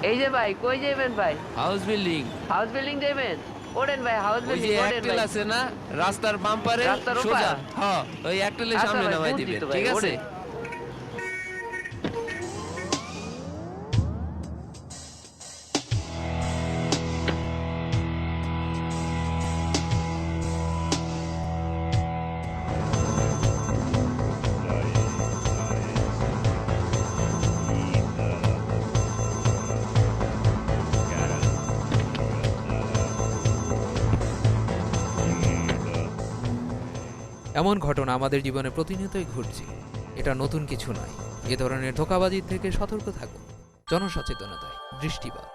এই যে ভাই, কই যাবেন ভাই? House building. হাউস বিল্ডিং যাবেন? ওঠেন ভাই, হাউস ওই বিল্ডিং যে ওঠেন একটেল ভাই। আছে না রাস্তার বাম্পারে, রাস্তার ওপার? সোজা। হ্যাঁ, ওই একটেলের আচ্ছা সামনে ভাই, নামাই বুঝছি দিবেন, তো ভাই, ঠিক আছে? ওঠেন। এমন ঘটনা আমাদের জীবনে প্রতিনিয়তই ঘটছে। এটা নতুন কিছু নয়। এ ধরনের ধোঁকাবাজির থেকে সতর্ক থাকুন। জনসচেতনতায় দৃষ্টিপাত।